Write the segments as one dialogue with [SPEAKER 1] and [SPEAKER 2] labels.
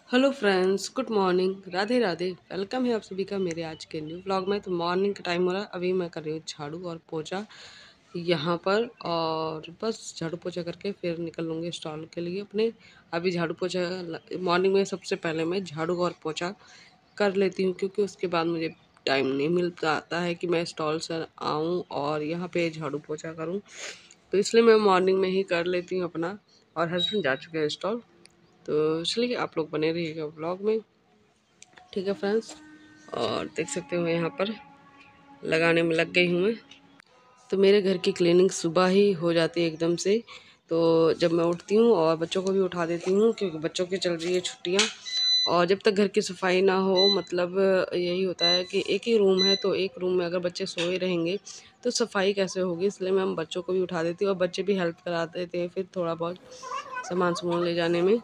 [SPEAKER 1] Hello friends, good morning, Radhe Radhe. Welcome है आप सभी का मेरे आज के न्यू व्लॉग में। तो मॉर्निंग का टाइम हो रहा है, अभी मैं कर रही हूँ झाड़ू और पोछा यहाँ पर। और बस झाड़ू पोछा करके फिर निकल लूँगी स्टॉल के लिए अपने। अभी झाड़ू पोछा मॉर्निंग में सबसे पहले मैं झाड़ू और पोछा कर लेती हूँ, क्योंकि उसके बाद मुझे टाइम नहीं मिल पाता है कि मैं स्टॉल से आऊँ और यहाँ पे झाड़ू पोछा करूँ। तो इसलिए मैं मॉर्निंग में ही कर लेती हूँ अपना। और हस्बैंड जा चुके हैं स्टॉल। तो चलिए आप लोग बने रहिएगा व्लॉग में, ठीक है फ्रेंड्स। और देख सकते हो यहाँ पर लगाने में लग गई हूँ मैं। तो मेरे घर की क्लीनिंग सुबह ही हो जाती है एकदम से। तो जब मैं उठती हूँ और बच्चों को भी उठा देती हूँ, क्योंकि बच्चों की चल रही है छुट्टियाँ। और जब तक घर की सफाई ना हो, मतलब यही होता है कि एक ही रूम है, तो एक रूम में अगर बच्चे सोए रहेंगे तो सफाई कैसे होगी। इसलिए मैं बच्चों को भी उठा देती हूँ और बच्चे भी हेल्प करा देते हैं फिर थोड़ा बहुत सामान ले जाने में।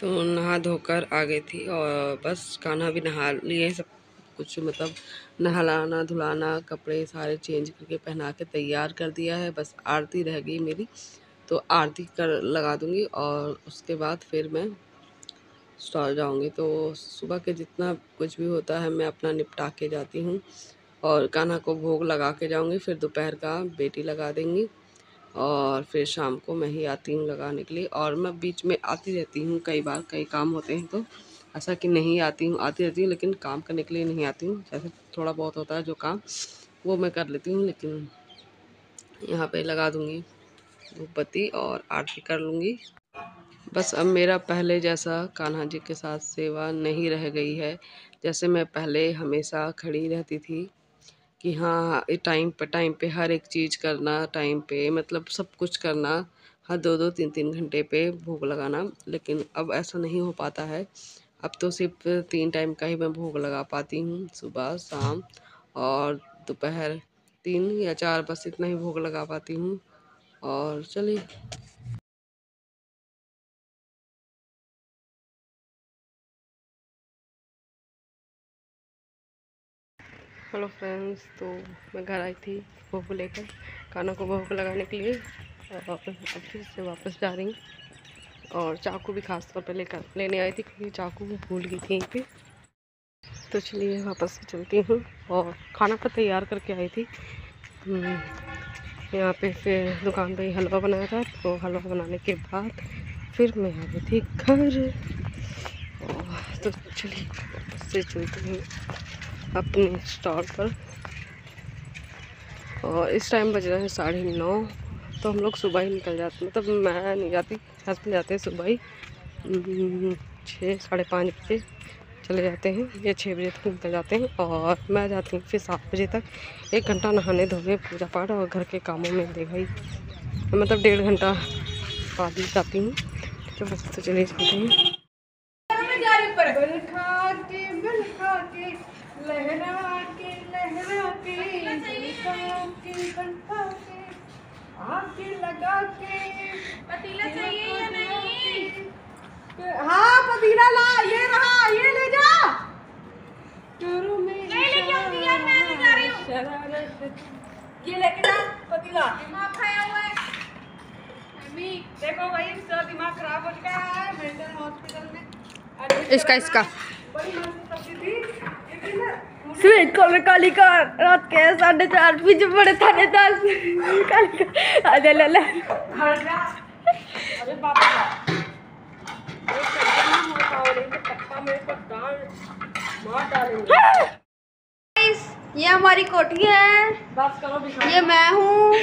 [SPEAKER 1] तो नहा धोकर आ गई थी और बस कान्हा भी नहा लिए सब कुछ, मतलब नहलाना धुलाना कपड़े सारे चेंज करके पहना के तैयार कर दिया है। बस आरती रह गई मेरी, तो आरती कर लगा दूंगी और उसके बाद फिर मैं स्टॉल जाऊंगी। तो सुबह के जितना कुछ भी होता है मैं अपना निपटा के जाती हूँ और कान्हा को भोग लगा के जाऊंगी। फिर दोपहर का बेटी लगा देंगी और फिर शाम को मैं ही आती हूँ लगाने के लिए। और मैं बीच में आती रहती हूँ, कई बार कई काम होते हैं तो ऐसा कि नहीं आती हूँ, आती रहती हूँ लेकिन काम करने के लिए नहीं आती हूँ। जैसे थोड़ा बहुत होता है जो काम, वो मैं कर लेती हूँ। लेकिन यहाँ पे लगा दूँगी धूप बत्ती और आरती कर लूँगी। बस अब मेरा पहले जैसा कान्हा जी के साथ सेवा नहीं रह गई है। जैसे मैं पहले हमेशा खड़ी रहती थी कि हाँ टाइम पे हर एक चीज़ करना, टाइम पे मतलब सब कुछ करना, हर 2-2 3-3 घंटे पे भोग लगाना। लेकिन अब ऐसा नहीं हो पाता है। अब तो सिर्फ 3 टाइम का ही मैं भोग लगा पाती हूँ, सुबह शाम और दोपहर। 3 या 4 बस इतना ही भोग लगा पाती हूँ। और चलिए। हेलो फ्रेंड्स, तो मैं घर आई थी भोग लेकर, कान्हा को भोग लगाने के लिए। और अब फिर से वापस जा रही हूँ और चाकू भी खास तौर पे लेकर लेने आई थी, क्योंकि चाकू भूल गई थी यहीं पे। तो चलिए वापस से चलती हूँ। और खाना पर तैयार करके आई थी। यहाँ पे फिर दुकान पे ही हलवा बनाया था, तो हलवा बनाने के बाद फिर मैं आ गई थी घर। तो चलिए वापस से चलती हूँ अपने स्टॉल पर। और इस टाइम बज रहा है 9:30। तो हम लोग सुबह ही निकल जाते, मतलब मैं नहीं जाती, हस्बैंड जाते हैं सुबह ही। 6 साढ़े 5 बजे चले जाते हैं, या 6 बजे तक निकल जाते हैं। और मैं जाती हूँ फिर 7 बजे तक। 1 घंटा नहाने धोने पूजा पाठ और घर के कामों में देखा ही, मतलब 1.5 घंटा बाद ही जाती हूँ। तो बस तो चले जाते हैं। आके लगा के पतीला चाहिए या नहीं? हाँ पतीला ला, ये रहा, ये ये लेके जा पतीला, दिमाग खाया हुआ है। देखो भाई इसका दिमाग खराब हो चुका है, मेंटल हॉस्पिटल में। इसका बड़ी मस्त सब्जी थी स्वीट कॉर्न काली का रात के 4:30 बजे बड़े थानेदार काली का अरे ले ले अरे बाप रे ये हमारी कोठी है। बस करो, ये मैं हूँ,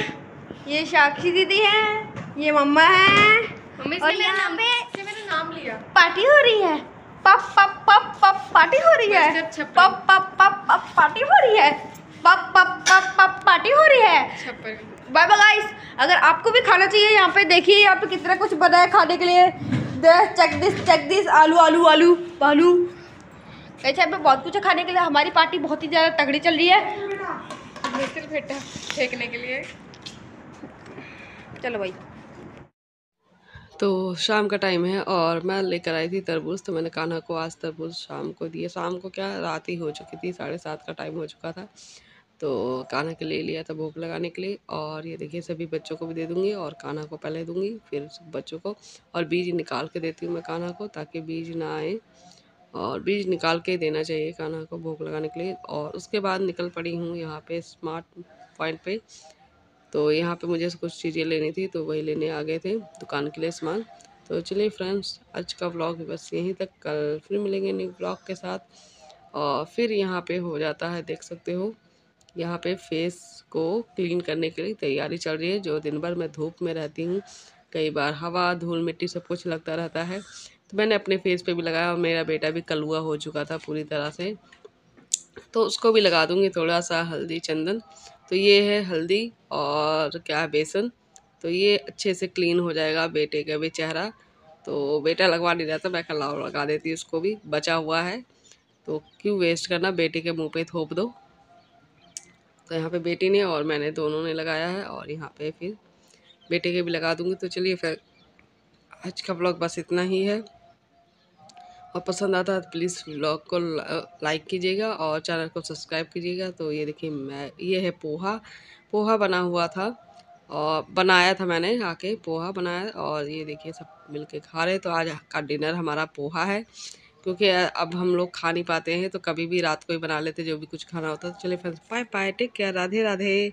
[SPEAKER 1] ये साक्षी दीदी है, ये मम्मा है और यहाँ पे मेरा नाम लिया। पार्टी हो रही है, पप पप पप पप पार्टी हो रही है, पप पप पप पप पार्टी हो रही है, पप पप पप पप पार्टी हो रही है। बाय बाय गाइस, अगर आपको भी खाना चाहिए यहाँ पे देखिए, यहाँ पे कितना कुछ बना है खाने के लिए। चेक दिस आलू आलू आलू आलू ऐसे पे बहुत कुछ है खाने के लिए। हमारी पार्टी बहुत ही ज़्यादा तगड़ी चल रही है फेंकने के लिए। चलो भाई, तो शाम का टाइम है और मैं लेकर आई थी तरबूज, तो मैंने कान्हा को आज तरबूज शाम को दिए। शाम को क्या, रात ही हो चुकी थी, 7:30 का टाइम हो चुका था, तो कान्हा के लिए लिया था भोग लगाने के लिए। और ये देखिए सभी बच्चों को भी दे दूँगी और कान्हा को पहले दूँगी फिर सब बच्चों को। और बीज निकाल के देती हूँ मैं कान्हा को, ताकि बीज ना आए, और बीज निकाल के देना चाहिए कान्हा को भोग लगाने के लिए। और उसके बाद निकल पड़ी हूँ यहाँ पे स्मार्ट पॉइंट पे। तो यहाँ पे मुझे कुछ चीज़ें लेनी थी, तो वही लेने आ गए थे दुकान के लिए सामान। तो चलिए फ्रेंड्स, आज का व्लॉग बस यहीं तक, कल फिर मिलेंगे न्यू व्लॉग के साथ। और फिर यहाँ पे हो जाता है, देख सकते हो यहाँ पे फेस को क्लीन करने के लिए तैयारी चल रही है। जो दिन भर मैं धूप में रहती हूँ, कई बार हवा धूल मिट्टी सब कुछ लगता रहता है, तो मैंने अपने फेस पे भी लगाया। और मेरा बेटा भी कलुआ हो चुका था पूरी तरह से, तो उसको भी लगा दूँगी थोड़ा सा हल्दी चंदन। तो ये है हल्दी और क्या है बेसन, तो ये अच्छे से क्लीन हो जाएगा बेटे का भी चेहरा। तो बेटा लगवा नहीं रहा था, मैं कल लगा देती, उसको भी बचा हुआ है, तो क्यों वेस्ट करना, बेटे के मुंह पे थोप दो। तो यहाँ पे बेटी ने और मैंने दोनों ने लगाया है, और यहाँ पे फिर बेटे के भी लगा दूँगी। तो चलिए फिर आज का ब्लॉग बस इतना ही है, और पसंद आता है तो प्लीज़ व्लॉग को लाइक कीजिएगा और चैनल को सब्सक्राइब कीजिएगा। तो ये देखिए ये है पोहा बना हुआ था, और बनाया था मैंने आके, पोहा बनाया, और ये देखिए सब मिलके खा रहे। तो आज का डिनर हमारा पोहा है, क्योंकि अब हम लोग खा नहीं पाते हैं, तो कभी भी रात को ही बना लेते जो भी कुछ खाना होता है। तो चलिए friends, bye bye, take care, Radhe Radhe.